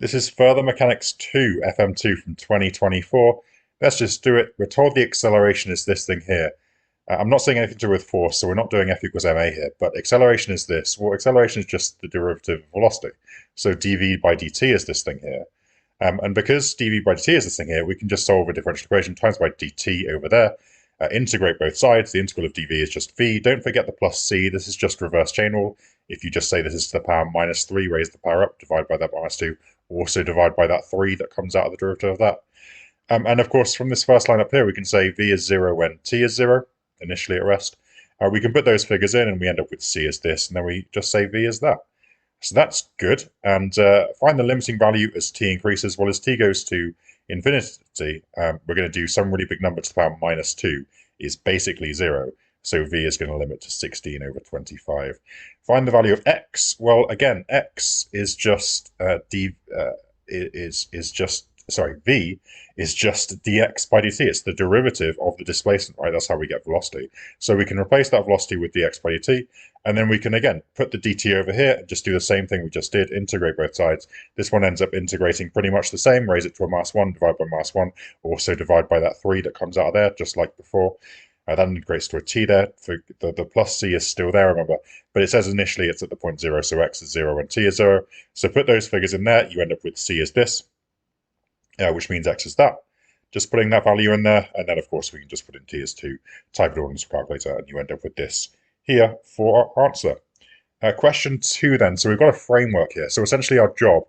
This is Further Mechanics 2, FM2 from 2024. Let's just do it. We're told the acceleration is this thing here. I'm not saying anything to do with force, so we're not doing F equals ma here, but acceleration is this. Well, acceleration is just the derivative of velocity. So dv by dt is this thing here. And because dv by dt is this thing here, we can just solve a differential equation times by dt over there. Integrate both sides. The integral of dv is just v. Don't forget the plus c. This is just reverse chain rule. If you just say this is to the power minus 3, raise the power up, divide by that minus 2, also divide by that 3 that comes out of the derivative of that. And of course, from this first line up here, we can say v is 0 when t is 0, initially at rest. We can put those figures in and we end up with c as this, and then we just say v is that. So that's good. And find the limiting value as t increases. Well, as t goes to infinity, we're going to do some really big number to the power minus 2 is basically 0. So v is going to limit to 16 over 25. Find the value of x. Well, again, x is just v is just dx by dt. It's the derivative of the displacement, right? That's how we get velocity. So we can replace that velocity with dx by dt, and then we can, again, put the dt over here and just do the same thing we just did, integrate both sides. This one ends up integrating pretty much the same, raise it to a minus 1, divide by minus 1, also divide by that 3 that comes out of there, just like before. That integrates to a t there. For the plus c is still there, remember, but it says initially it's at the point 0, so x is 0 and t is 0. So put those figures in there, you end up with c as this, which means x is that. Just putting that value in there, and then of course we can just put in t as 2, type it all into the calculator, and you end up with this here for our answer. Question 2 then. So we've got a framework here. So essentially our job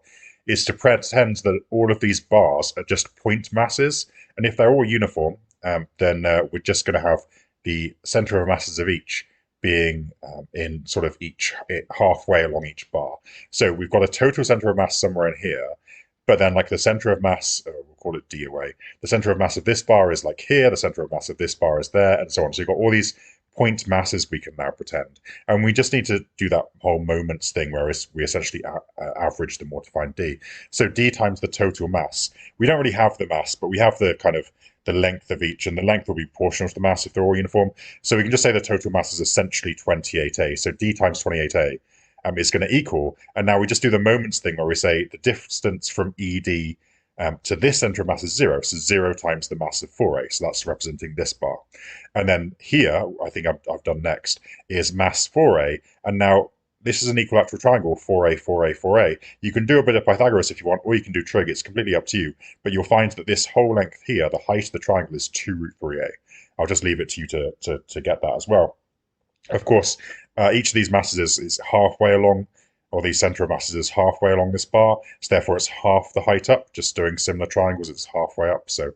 is to pretend that all of these bars are just point masses, and if they're all uniform, then we're just going to have the center of masses of each being in sort of each halfway along each bar. So we've got a total center of mass somewhere in here, but then like the center of mass, we'll call it d away, the center of mass of this bar is like here, the center of mass of this bar is there, and so on. So you've got all these point masses we can now pretend. And we just need to do that whole moments thing where we essentially average them all to find d. So d times the total mass. We don't really have the mass, but we have the kind of the length of each, and the length will be proportional to the mass if they're all uniform. So we can just say the total mass is essentially 28a. So d times 28a is going to equal, and now we just do the moments thing where we say the distance from ED to this center of mass is 0, so 0 times the mass of 4a, so that's representing this bar. And then here, I think I've done next, is mass 4a, and now this is an equilateral triangle, 4a, 4a, 4a. You can do a bit of Pythagoras if you want, or you can do trig, it's completely up to you, but you'll find that this whole length here, the height of the triangle is 2 root 3a. I'll just leave it to you to get that as well. Of course, each of these masses is halfway along, or the center of masses is halfway along this bar, so therefore it's half the height up. Just doing similar triangles, it's halfway up, so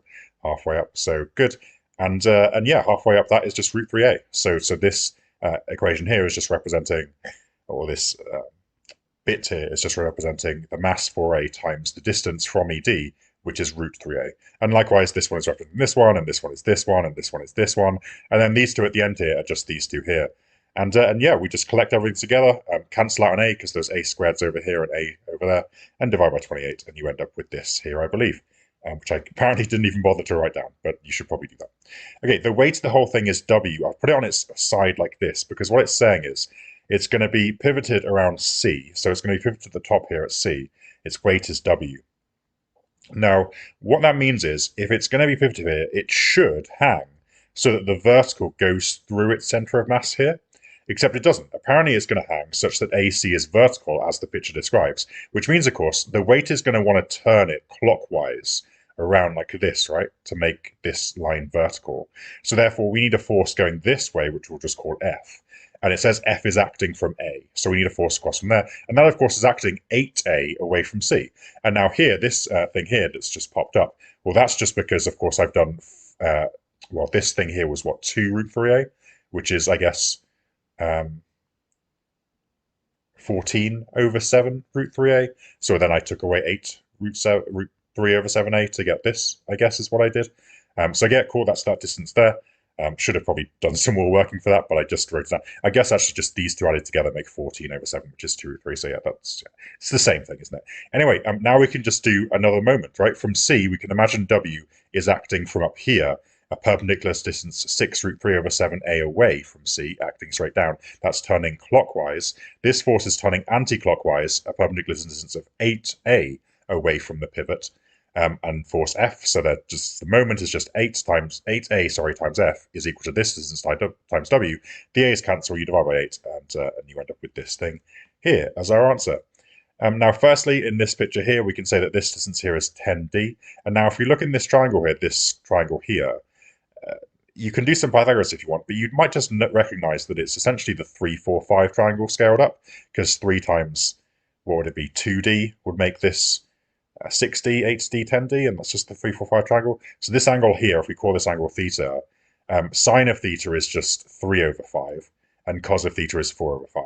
good. And yeah, halfway up that is just root 3a. So this equation here is just representing, or this bit here is just representing the mass 4a times the distance from ED, which is root 3a. And likewise, this one is representing this one, and this one is this one, and this one is this one. And then these two at the end here are just these two here. And yeah, we just collect everything together, cancel out an a because there's a squareds over here and a over there, and divide by 28, and you end up with this here, I believe, which I apparently didn't even bother to write down, but you should probably do that. Okay, the weight of the whole thing is w. I've put it on its side like this because what it's saying is it's going to be pivoted around c, so it's going to be pivoted to the top here at c. Its weight is w. Now, what that means is if it's going to be pivoted here, it should hang so that the vertical goes through its center of mass here. Except it doesn't. Apparently it's going to hang such that AC is vertical, as the picture describes, which means, of course, the weight is going to want to turn it clockwise around like this, right, to make this line vertical. So therefore, we need a force going this way, which we'll just call F. And it says F is acting from A, so we need a force across from there. And that, of course, is acting 8A away from C. And now here, this thing here that's just popped up, well, that's just because, of course, I've done, well, this thing here was, what, 2 root 3A, which is, I guess, 14 over 7 root 3a. So then I took away 8 root 3 over 7a to get this, I guess is what I did. So yeah, cool, that's that distance there. Should have probably done some more working for that, but I just wrote it down. I guess actually just these two added together make 14 over 7, which is 2 root 3. So yeah, it's the same thing, isn't it? Anyway, now we can just do another moment, right? From C, we can imagine W is acting from up here, a perpendicular distance 6 root 3 over 7a away from C, acting straight down. That's turning clockwise. This force is turning anti-clockwise, a perpendicular distance of 8a away from the pivot, and force F, so that just the moment is just 8a, times F is equal to this distance times W. The A's cancel, you divide by 8, and you end up with this thing here as our answer. Now, firstly, in this picture here, we can say that this distance here is 10d. And now if we look in this triangle here, you can do some Pythagoras if you want, but you might just recognize that it's essentially the 3, 4, 5 triangle scaled up, because 3 times, what would it be, 2d would make this 6d, 8d, 10d, and that's just the 3, 4, 5 triangle. So this angle here, if we call this angle theta, sine of theta is just 3 over 5, and cos of theta is 4 over 5.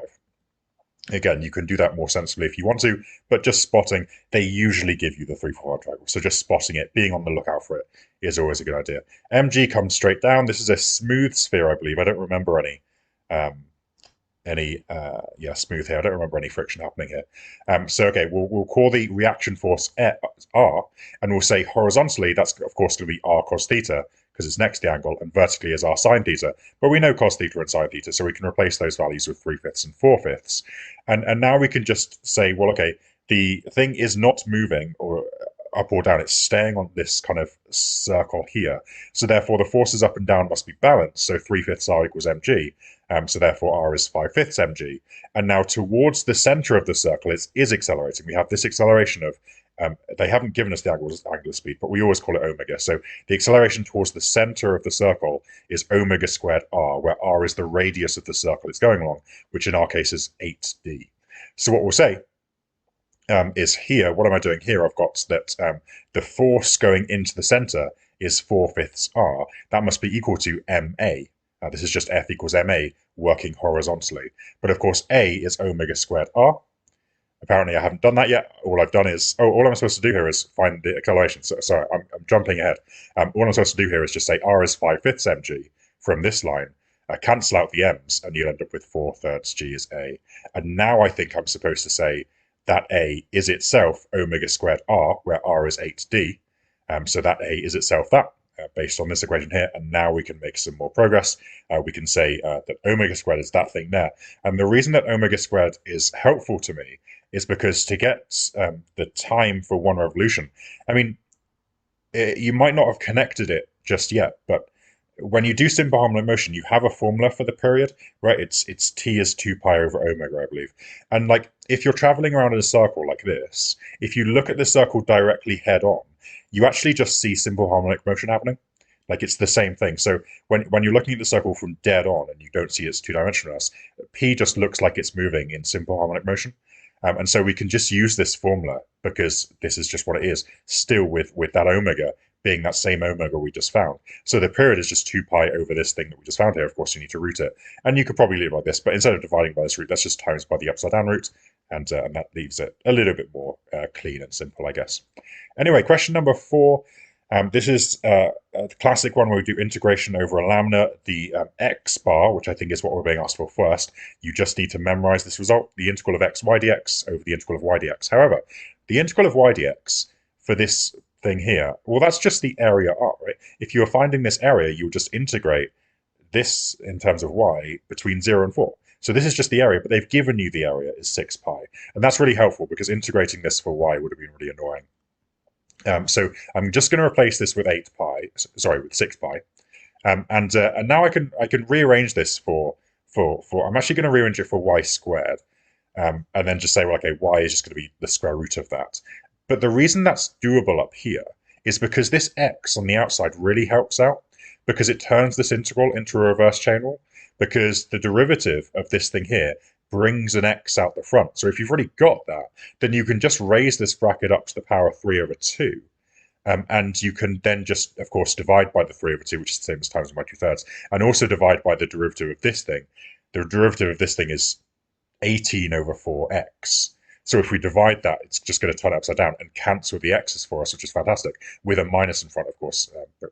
Again, you can do that more sensibly if you want to, but just spotting, they usually give you the 3, 4, 5 triangle. So just spotting it, being on the lookout for it, is always a good idea. MG comes straight down. This is a smooth sphere, I believe. I don't remember any smooth here. I don't remember any friction happening here. So okay, we'll call the reaction force R, and we'll say horizontally, that's of course going to be R cos theta, because it's next to the angle, and vertically is R sine theta. But we know cos theta and sine theta, so we can replace those values with 3/5 and 4/5. And now we can just say, well, okay, the thing is not moving or up or down, it's staying on this kind of circle here. So therefore the forces up and down must be balanced. So 3/5 R equals mg. So therefore R is 5/5 mg. And now towards the center of the circle, it is accelerating. We have this acceleration of, they haven't given us the angular speed, but we always call it omega. So the acceleration towards the center of the circle is omega squared R, where R is the radius of the circle it's going along, which in our case is 8d. So what we'll say is here, what am I doing here? I've got that the force going into the center is 4/5 R. That must be equal to ma. This is just F equals ma working horizontally. But of course, A is omega squared R. Apparently, I haven't done that yet. All I've done is, all I'm supposed to do here is find the acceleration. So, sorry, I'm jumping ahead. All I'm supposed to do here is just say R is 5/5 mg from this line, cancel out the m's, and you'll end up with 4/3 g is A. And now I think I'm supposed to say that A is itself omega squared R, where R is 8d. So that A is itself that, based on this equation here. And now we can make some more progress. We can say that omega squared is that thing there. And the reason that omega squared is helpful to me is because to get the time for one revolution, I mean, you might not have connected it just yet, but when you do simple harmonic motion, you have a formula for the period, right? It's t is 2 pi over omega, I believe. And like, if you're traveling around in a circle like this, if you look at the circle directly head on, you actually just see simple harmonic motion happening. Like, it's the same thing. So when you're looking at the circle from dead on and you don't see its two-dimensionalness, P just looks like it's moving in simple harmonic motion. And so we can just use this formula because this is just what it is, still with that omega being that same omega we just found. So the period is just 2 pi over this thing that we just found here. Of course, you need to root it. And you could probably leave it like this, but instead of dividing by this root, that's just times by the upside down root. And that leaves it a little bit more clean and simple, I guess. Anyway, question number 4. This is a classic one where we do integration over a lambda. The x bar, which I think is what we're being asked for first, you just need to memorize this result, the integral of x y dx over the integral of y dx. However, the integral of y dx for this thing here, well, that's just the area R, right? If you were finding this area, you would just integrate this in terms of y between 0 and 4. So this is just the area, but they've given you the area is 6 pi. And that's really helpful because integrating this for y would have been really annoying. So I'm just going to replace this with 6 pi. And now I can rearrange this for I'm actually going to rearrange it for y squared. And then just say, well, okay, y is just going to be the square root of that. But the reason that's doable up here is because this x on the outside really helps out, because it turns this integral into a reverse chain rule, because the derivative of this thing here brings an x out the front. So if you've already got that, then you can just raise this bracket up to the power of 3 over 2. And you can then just, of course, divide by the 3 over 2, which is the same as times by 2/3, and also divide by the derivative of this thing. The derivative of this thing is 18 over 4x. So if we divide that, it's just going to turn it upside down and cancel the x's for us, which is fantastic, with a minus in front, of course,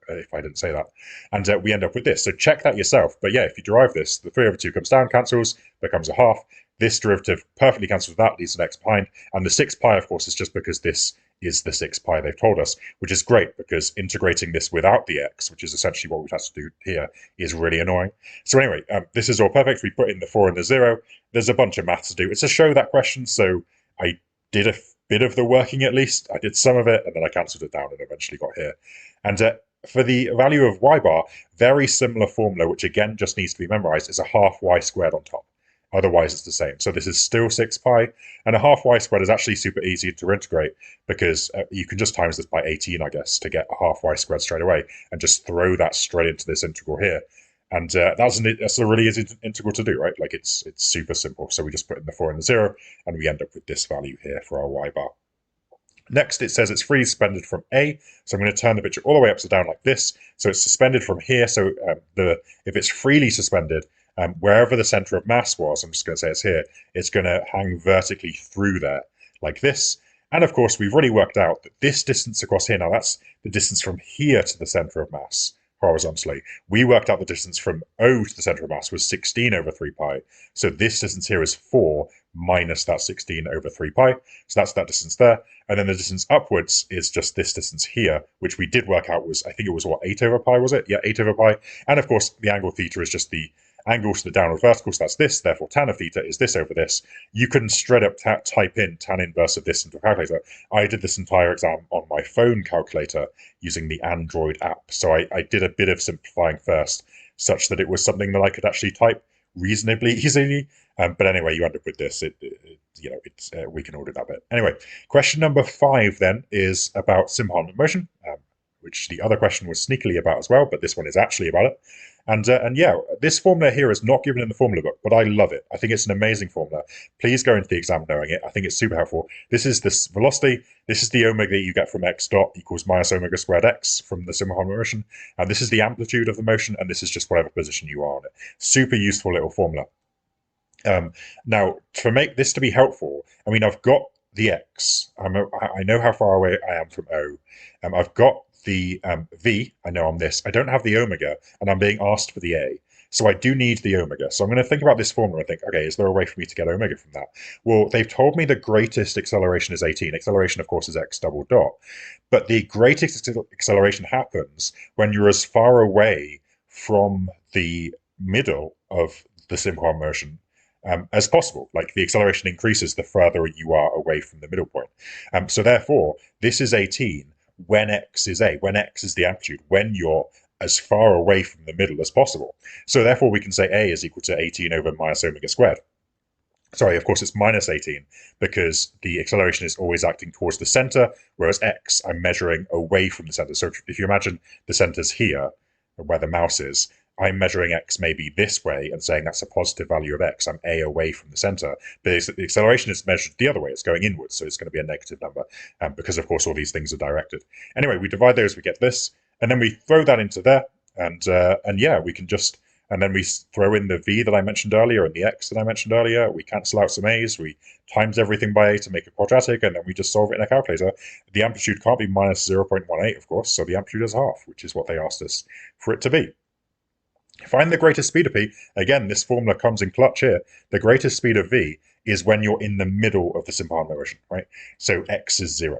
if I didn't say that. And we end up with this. So check that yourself. But yeah, if you derive this, the 3 over 2 comes down, cancels, becomes a half. This derivative perfectly cancels that, leaves an x behind. And the 6 pi, of course, is just because this is the 6 pi they've told us, which is great because integrating this without the x, which is essentially what we've had to do here, is really annoying. So anyway, this is all perfect. We put in the 4 and the 0. There's a bunch of maths to do. It's a show that question, so I did a bit of the working at least. I did some of it, and then I cancelled it down and eventually got here. And for the value of y bar, very similar formula, which again just needs to be memorized, is a half y squared on top. Otherwise, it's the same. So this is still 6 pi, and a half y squared is actually super easy to integrate because you can just times this by 18, I guess, to get a half y squared straight away, and just throw that straight into this integral here. And that's a really easy integral to do, right? Like it's super simple. So we just put in the 4 and the 0, and we end up with this value here for our y bar. Next, it says it's freely suspended from A. So I'm going to turn the picture all the way upside down like this. So it's suspended from here. So if it's freely suspended, wherever the center of mass was, I'm just going to say it's here, it's going to hang vertically through there like this. And of course, we've already worked out that this distance across here, now that's the distance from here to the center of mass horizontally. We worked out the distance from O to the center of mass was 16 over 3 pi. So this distance here is 4 minus that 16 over 3 pi. So that's that distance there. And then the distance upwards is just this distance here, which we did work out was, I think it was what, 8 over pi, was it? Yeah, 8 over pi. And of course, the angle theta is just the angle to the downward vertical, so that's this, therefore tan of theta is this over this. You can straight up type in tan inverse of this into a calculator. I did this entire exam on my phone calculator using the Android app, so I did a bit of simplifying first, such that it was something that I could actually type reasonably easily. But anyway, you end up with this. We can all do that bit. Anyway, question number 5 then is about simple harmonic motion, which the other question was sneakily about as well, but this one is actually about it. And yeah, this formula here is not given in the formula book, but I love it. I think it's an amazing formula. Please go into the exam knowing it. I think it's super helpful. This is this velocity. This is the omega that you get from x dot equals minus omega squared x from the simple harmonic motion. And this is the amplitude of the motion, and this is just whatever position you are on it. Super useful little formula. Now, to make this to be helpful, I mean, I've got the x. I know how far away I am from O. I've got the v. I know I'm this. I don't have the omega, and I'm being asked for the a. So I do need the omega. So I'm going to think about this formula and think, okay, is there a way for me to get omega from that? Well, they've told me the greatest acceleration is 18. Acceleration, of course, is x double dot. But the greatest acceleration happens when you're as far away from the middle of the simple harmonic motion as possible. Like the acceleration increases the further you are away from the middle point. So therefore, this is 18 when x is a, when x is the amplitude, when you're as far away from the middle as possible. So therefore, we can say a is equal to 18 over minus omega squared. Sorry, of course, it's minus 18 because the acceleration is always acting towards the center, whereas x, I'm measuring away from the center. So if you imagine the center's here, where the mouse is, I'm measuring x maybe this way and saying that's a positive value of x. I'm a away from the center. But the acceleration is measured the other way. It's going inwards, so it's going to be a negative number because, of course, all these things are directed. Anyway, we divide those, we get this, and then we throw that into there, and yeah, we can just, and then we throw in the v that I mentioned earlier and the x that I mentioned earlier. We cancel out some a's, we times everything by a to make it quadratic, and then we just solve it in a calculator. The amplitude can't be minus 0.18, of course, so the amplitude is half, which is what they asked us for it to be. Find the greatest speed of p. Again, this formula comes in clutch here. The greatest speed of v is when you're in the middle of the simple harmonic motion, right? So x is 0.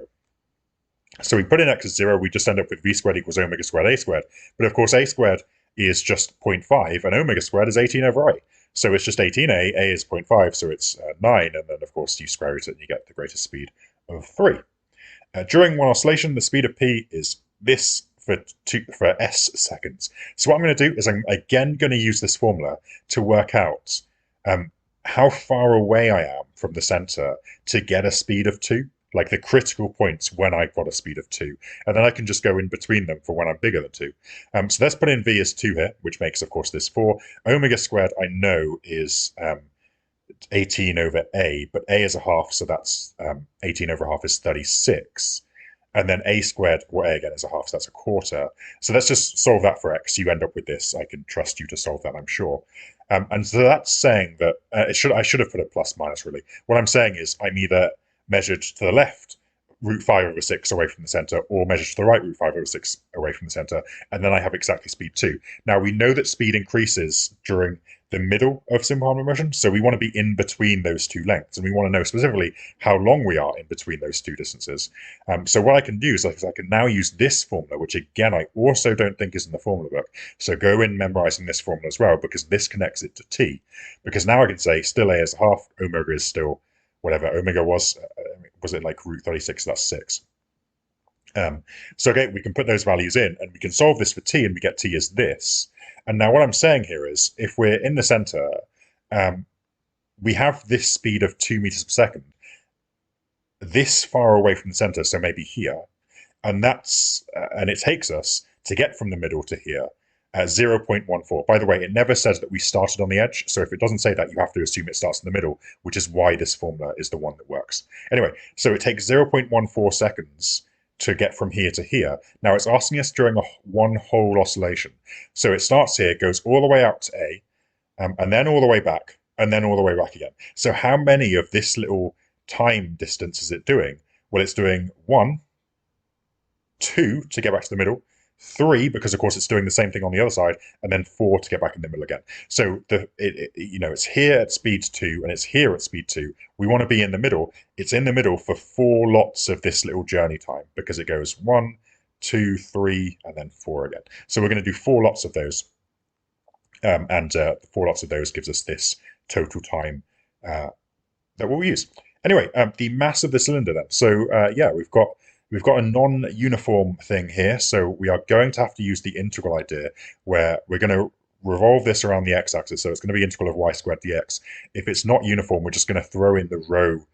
So we put in x as 0, we just end up with v squared equals omega squared a squared. But of course, a squared is just 0.5, and omega squared is 18 over a. So it's just 18a, a is 0.5, so it's 9, and then of course you square root it and you get the greatest speed of 3. During one oscillation, the speed of p is this for s seconds. So what I'm going to do is I'm again going to use this formula to work out how far away I am from the center to get a speed of 2, like the critical points when I've got a speed of 2. And then I can just go in between them for when I'm bigger than 2. So let's put in v as 2 here, which makes, of course, this 4. Omega squared, I know, is 18 over a, but a is a half, so that's 18 over half is 36. And then a squared, or a again, is a half, so that's a quarter. So let's just solve that for x. You end up with this. I can trust you to solve that, I'm sure. And so that's saying that, I should have put a plus minus, really. What I'm saying is I'm either measured to the left, root 5 over 6 away from the center, or measured to the right, root 5 over 6 away from the center, and then I have exactly speed 2. Now, we know that speed increases during the middle of simple harmonic motion, so we want to be in between those two lengths, and we want to know specifically how long we are in between those two distances. So what I can do is I can now use this formula, which again I also don't think is in the formula book. So go in memorizing this formula as well, because this connects it to t. Because now I can say still a is a half, omega is still whatever omega was. was it like root 36? That's 6. So again, we can put those values in and we can solve this for t, and we get t as this. And now what I'm saying here is if we're in the center, we have this speed of 2 meters per second, this far away from the center, so maybe here, and it takes us to get from the middle to here at 0.14. By the way, it never says that we started on the edge, so if it doesn't say that, you have to assume it starts in the middle, which is why this formula is the one that works. Anyway, so it takes 0.14 seconds to get from here to here. Now it's asking us during one whole oscillation. So it starts here, goes all the way out to A, and then all the way back, and then all the way back again. So how many of this little time distance is it doing? Well, it's doing 1, 2 to get back to the middle, 3 because of course it's doing the same thing on the other side, and then 4 to get back in the middle again. So it's here at speed 2 and it's here at speed 2. We want to be in the middle. It's in the middle for 4 lots of this little journey time because it goes 1, 2, 3, and then 4 again. So we're going to do 4 lots of those, and 4 lots of those gives us this total time that we'll use. Anyway, the mass of the cylinder then. So yeah, we've got a non-uniform thing here, so we are going to have to use the integral idea, where we're going to revolve this around the x-axis, so it's going to be integral of y squared dx. If it's not uniform, we're just going to throw in the rho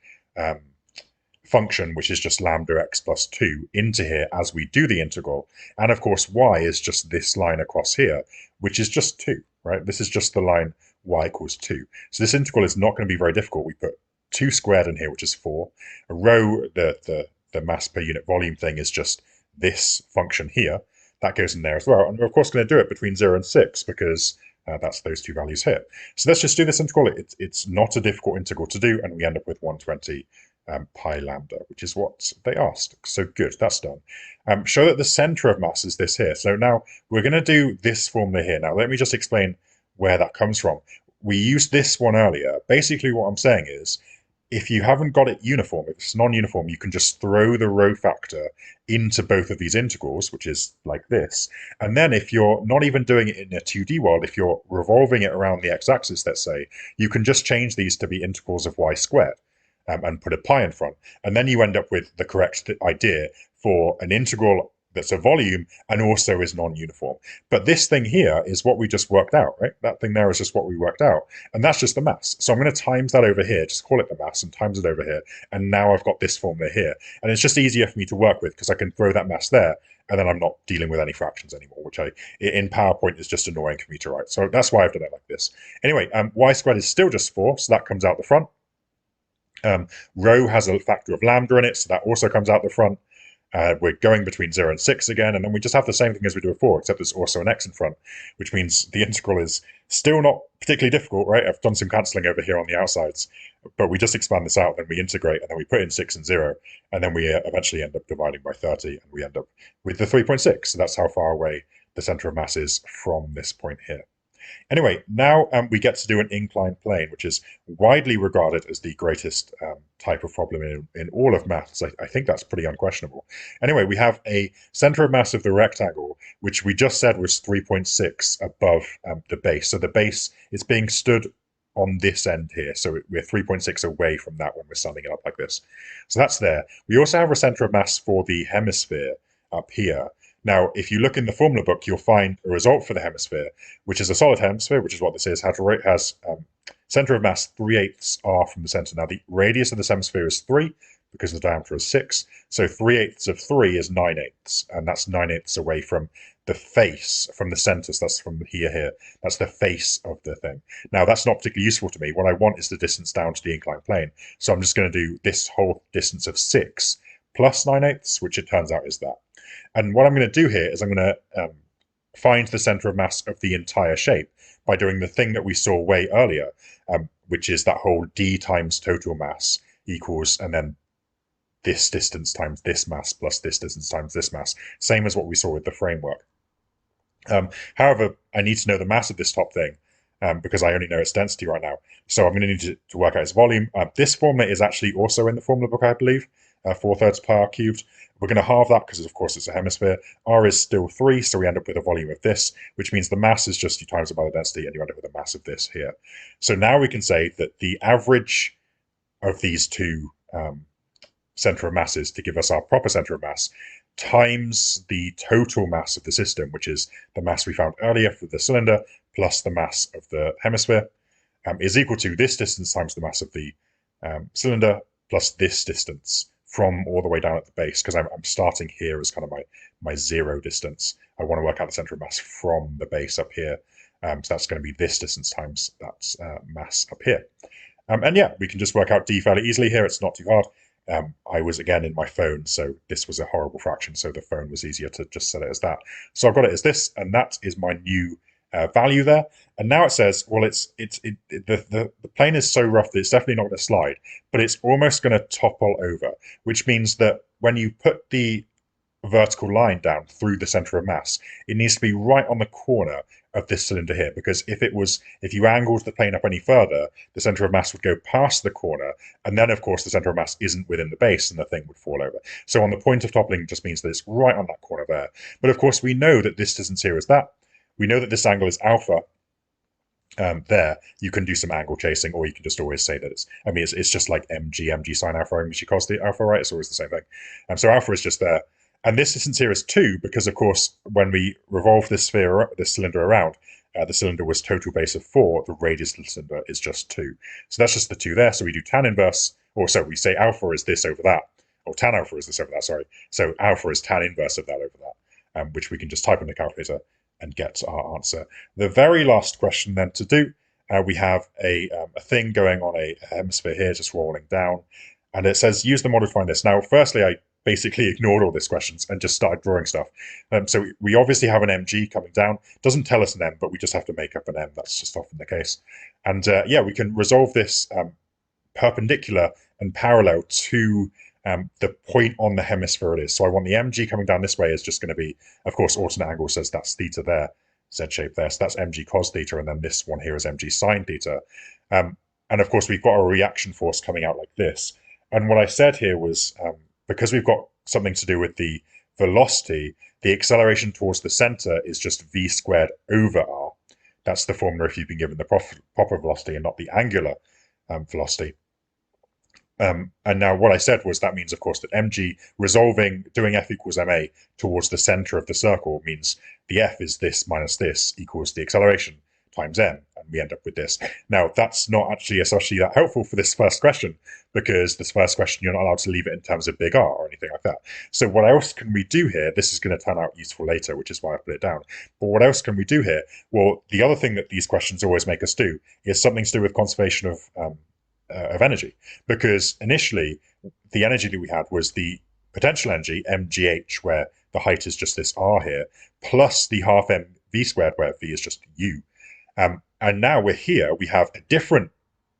function, which is just lambda x plus 2, into here as we do the integral. And of course, y is just this line across here, which is just 2, right? This is just the line y equals 2. So this integral is not going to be very difficult. We put 2 squared in here, which is 4. A rho, the mass per unit volume thing, is just this function here. That goes in there as well. And we're of course going to do it between 0 and 6 because that's those 2 values here. So let's just do this integral. It's not a difficult integral to do, and we end up with 120 pi lambda, which is what they asked. So good, that's done. Show that the center of mass is this here. So now we're going to do this formula here. Now let me just explain where that comes from. We used this one earlier. Basically what I'm saying is, if you haven't got it uniform, if it's non-uniform, you can just throw the rho factor into both of these integrals, which is like this. And then if you're not even doing it in a 2D world, if you're revolving it around the x-axis, let's say, you can just change these to be integrals of y squared and put a pi in front. And then you end up with the correct idea for an integral that's a volume and also is non-uniform. But this thing here is what we just worked out, right? That thing there is just what we worked out. And that's just the mass. So I'm going to times that over here, just call it the mass, and times it over here. And now I've got this formula here. And it's just easier for me to work with because I can throw that mass there, and then I'm not dealing with any fractions anymore, which in PowerPoint is just annoying for me to write. So that's why I've done it like this. Anyway, y squared is still just 4, so that comes out the front. Rho has a factor of lambda in it, so that also comes out the front. We're going between 0 and 6 again, and then we just have the same thing as we do before, except there's also an x in front, which means the integral is still not particularly difficult, right? I've done some cancelling over here on the outsides, but we just expand this out, then we integrate, and then we put in 6 and 0, and then we eventually end up dividing by 30, and we end up with the 3.6. So that's how far away the center of mass is from this point here. Anyway, now we get to do an inclined plane, which is widely regarded as the greatest type of problem in all of maths. I think that's pretty unquestionable. Anyway, we have a center of mass of the rectangle, which we just said was 3.6 above the base. So the base is being stood on this end here. So we're 3.6 away from that when we're standing it up like this. So that's there. We also have a center of mass for the hemisphere up here. Now, if you look in the formula book, you'll find a result for the hemisphere, which is a solid hemisphere, which is what this is, has center of mass 3/8 r from the center. Now, the radius of this hemisphere is 3 because the diameter is 6. So 3/8 of 3 is 9/8, and that's 9/8 away from the face, from the center. So that's from here. That's the face of the thing. Now, that's not particularly useful to me. What I want is the distance down to the inclined plane. So I'm just going to do this whole distance of 6 plus 9/8, which it turns out is that. And what I'm going to do here is I'm going to find the center of mass of the entire shape by doing the thing that we saw way earlier, which is that whole d times total mass equals, and then this distance times this mass plus this distance times this mass, same as what we saw with the framework. However, I need to know the mass of this top thing because I only know its density right now. So I'm going to need to work out its volume. This formula is actually also in the formula book, I believe, 4/3 pi r cubed. We're going to halve that because, of course, it's a hemisphere. R is still 3, so we end up with a volume of this, which means the mass is just you times it by the density, and you end up with a mass of this here. So now we can say that the average of these two center of mass is to give us our proper center of mass, times the total mass of the system, which is the mass we found earlier for the cylinder, plus the mass of the hemisphere, is equal to this distance times the mass of the cylinder, plus this distance from all the way down at the base, because I'm starting here as kind of my zero distance. I want to work out the center of mass from the base up here. So that's going to be this distance times that mass up here. And yeah, we can just work out d fairly easily here. It's not too hard. I was, again, in my phone, so this was a horrible fraction, so the phone was easier to just set it as that. So I've got it as this, and that is my new value there. And now it says, well, the plane is so rough that it's definitely not going to slide, but it's almost going to topple over, which means that when you put the vertical line down through the center of mass, it needs to be right on the corner of this cylinder here, because if you angled the plane up any further, the center of mass would go past the corner, and then of course the center of mass isn't within the base and the thing would fall over. So on the point of toppling just means that it's right on that corner there. But of course we know that this distance here is that. We know that this angle is alpha. There, you can do some angle chasing, or you can just always say that it's just like mg sine alpha, mg cos the alpha, right? It's always the same thing. So alpha is just there. And this distance here is 2, because, of course, when we revolve this cylinder around, the cylinder was total base of 4, the radius of the cylinder is just 2. So that's just the 2 there. So we do tan inverse, or so we say alpha is this over that, or tan alpha is this over that, sorry. So alpha is tan inverse of that over that, which we can just type in the calculator and get our answer. The very last question then to do, we have a thing going on a hemisphere here, just rolling down. And it says, use the model to find this. Now, firstly, I basically ignored all these questions and just started drawing stuff. So we obviously have an mg coming down. Doesn't tell us an m, but we just have to make up an m. That's just often the case. And yeah, we can resolve this perpendicular and parallel to the point on the hemisphere it is. So I want the mg coming down this way is just going to be, of course, alternate angle says that's theta there, z shape there. So that's mg cos theta, and then this one here is mg sine theta. And of course, we've got a reaction force coming out like this. And what I said here was, because we've got something to do with the velocity, the acceleration towards the center is just v squared over r. That's the formula if you've been given the proper velocity and not the angular velocity. And now what I said was that means, of course, that mg resolving, doing f equals ma towards the center of the circle means the f is this minus this equals the acceleration times m, and we end up with this. Now, that's not actually especially that helpful for this first question, because this first question, you're not allowed to leave it in terms of big R or anything like that. So what else can we do here? This is going to turn out useful later, which is why I put it down. But what else can we do here? Well, the other thing that these questions always make us do is something to do with conservation of energy, because initially the energy that we had was the potential energy, mgh, where the height is just this r here, plus the half mv squared, where v is just u. And now we're here, we have a different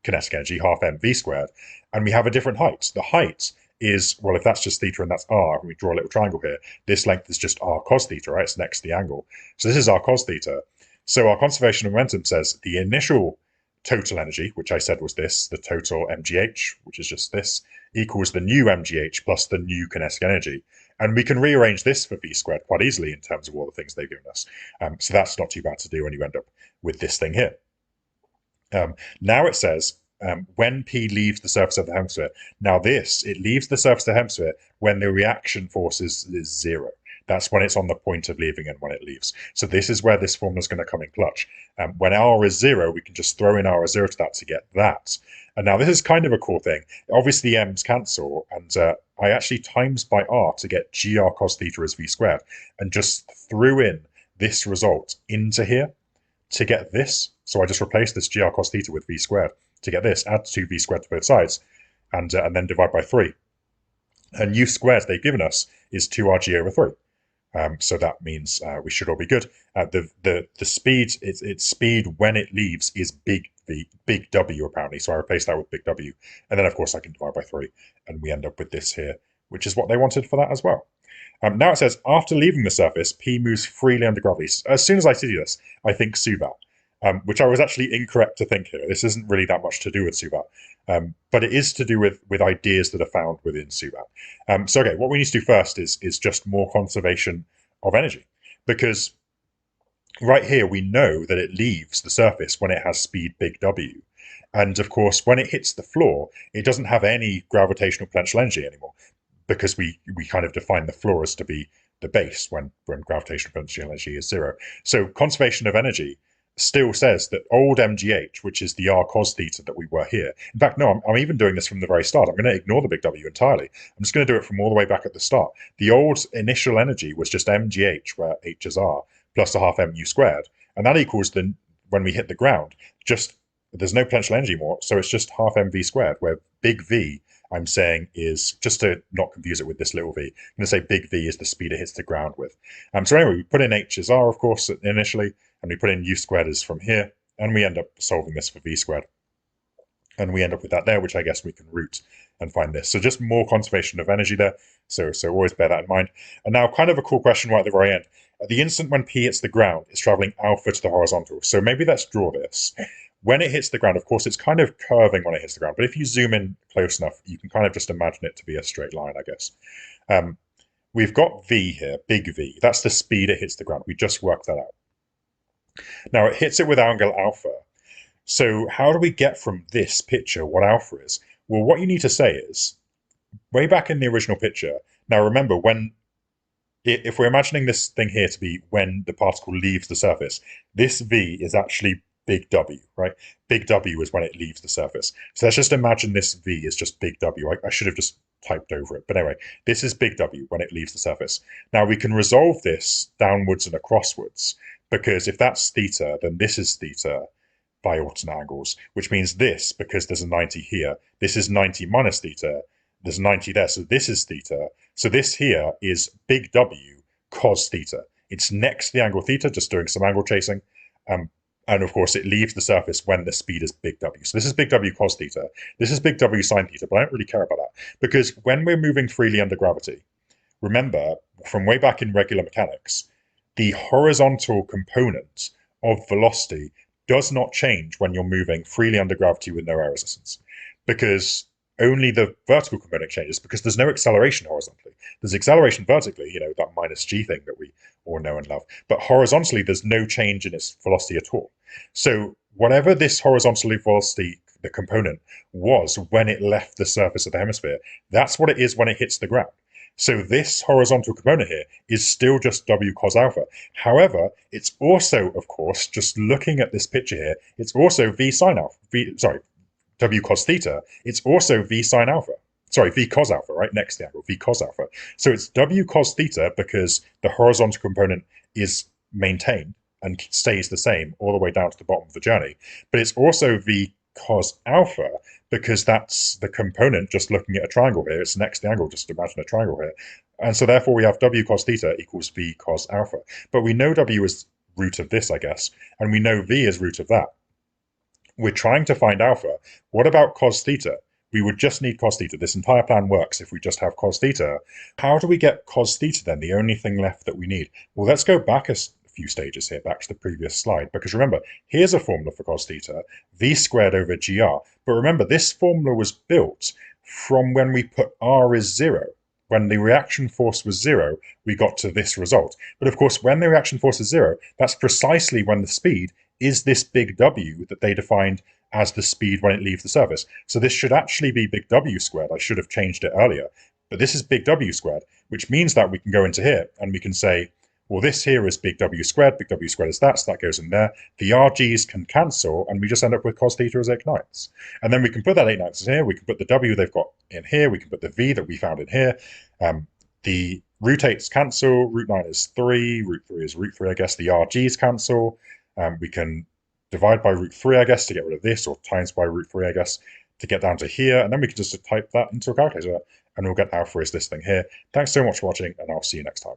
kinetic energy, half mv squared, and we have a different height. The height is, well, if that's just theta and that's r, and we draw a little triangle here, this length is just r cos theta, right? It's next to the angle. So this is r cos theta. So our conservation of momentum says the initial total energy, which I said was this, the total mgh, which is just this, equals the new mgh plus the new kinetic energy. And we can rearrange this for v squared quite easily in terms of all the things they've given us. So that's not too bad to do when you end up with this thing here. Now it says, when P leaves the surface of the hemisphere. Now it leaves the surface of the hemisphere when the reaction force is 0. That's when it's on the point of leaving and when it leaves. So this is where this formula is going to come in clutch. When R is 0, we can just throw in R as 0 to that to get that. And now this is kind of a cool thing. Obviously, the M's cancel, and I actually times by R to get gr cos theta as v squared, and just threw in this result into here to get this. So I just replaced this gr cos theta with v squared to get this, add 2v squared to both sides, and then divide by 3. And u squared they've given us is 2rg over 3. So that means we should all be good. The speed, its speed when it leaves is big W apparently. So I replaced that with big W. And then of course I can divide by 3 and we end up with this here, which is what they wanted for that as well. Now it says, after leaving the surface, P moves freely under gravity. As soon as I see this, I think Subat, which I was actually incorrect to think here. This isn't really that much to do with Subat, but it is to do with ideas that are found within Subat. So okay, what we need to do first is just more conservation of energy, because right here we know that it leaves the surface when it has speed big W. And of course, when it hits the floor, it doesn't have any gravitational potential energy anymore, because we kind of define the floor as to be the base when gravitational potential energy is zero. So conservation of energy still says that old MGH, which is the r cos theta that we were here. In fact, no, I'm even doing this from the very start. I'm going to ignore the big W entirely. I'm just going to do it from all the way back at the start. The old initial energy was just MGH, where H is R, plus a half mu squared. And that equals the, when we hit the ground, just, there's no potential energy more, so it's just half mv squared, where big V, I'm saying, is, just to not confuse it with this little v, I'm going to say big V is the speed it hits the ground with. So anyway, we put in H as R, of course, initially, and we put in U squared as from here, and we end up solving this for V squared. And we end up with that there, which I guess we can root and find this. So just more conservation of energy there. So always bear that in mind. And now kind of a cool question right at the very end. At the instant when P hits the ground, it's traveling alpha to the horizontal. So maybe let's draw this. When it hits the ground, of course, it's kind of curving when it hits the ground. But if you zoom in close enough, you can kind of just imagine it to be a straight line, I guess. We've got V here, big V. That's the speed it hits the ground. We just worked that out. Now it hits it with angle alpha. So how do we get from this picture what alpha is? Well, what you need to say is, way back in the original picture, now remember, when, if we're imagining this thing here to be when the particle leaves the surface, this V is actually big W, right? Big W is when it leaves the surface. So let's just imagine this V is just big W. I should have just typed over it. But anyway, this is big W when it leaves the surface. Now we can resolve this downwards and acrosswards, because if that's theta, then this is theta by alternate angles, which means this, because there's a 90 here, this is 90 minus theta, there's 90 there, so this is theta. So this here is big W cos theta. It's next to the angle theta, just doing some angle chasing. And of course, it leaves the surface when the speed is big W. So this is big W cos theta. This is big W sine theta, but I don't really care about that, because when we're moving freely under gravity, remember, from way back in regular mechanics, the horizontal component of velocity does not change when you're moving freely under gravity with no air resistance, because only the vertical component changes, because there's no acceleration horizontally. There's acceleration vertically, that minus g thing that we all know and love, but horizontally there's no change in its velocity at all. So whatever this horizontal velocity, the component, was when it left the surface of the hemisphere, that's what it is when it hits the ground. So this horizontal component here is still just W cos alpha. However, it's also, of course, just looking at this picture here, it's also V sine alpha, W cos theta, it's also V sine alpha. Sorry, V cos alpha, right? Next to the angle, V cos alpha. So it's W cos theta because the horizontal component is maintained and stays the same all the way down to the bottom of the journey. But it's also V cos alpha because that's the component just looking at a triangle here. It's next to the angle, just imagine a triangle here. And so therefore we have W cos theta equals V cos alpha. But we know W is root of this, I guess, and we know V is root of that. We're trying to find alpha. What about cos theta? We would just need cos theta. This entire plan works if we just have cos theta. How do we get cos theta then, the only thing left that we need? Well, let's go back a few stages here, back to the previous slide, because remember, here's a formula for cos theta, V squared over GR. But remember, this formula was built from when we put R is 0. When the reaction force was 0, we got to this result. But of course, when the reaction force is 0, that's precisely when the speed is this big W that they defined as the speed when it leaves the surface. So this should actually be big W squared. I should have changed it earlier. But this is big W squared, which means that we can go into here and we can say, well, this here is big W squared is that, so that goes in there. The RGs can cancel, and we just end up with cos theta as 8/9. And then we can put that 8/9 in here, we can put the W they've got in here, we can put the V that we found in here. The root 8's cancel, root 9 is 3, root 3 is root 3, I guess. The RGs cancel. We can divide by root 3, I guess, to get rid of this, or times by root 3, I guess, to get down to here. And then we can just type that into a calculator, and we'll get alpha is this thing here. Thanks so much for watching, and I'll see you next time.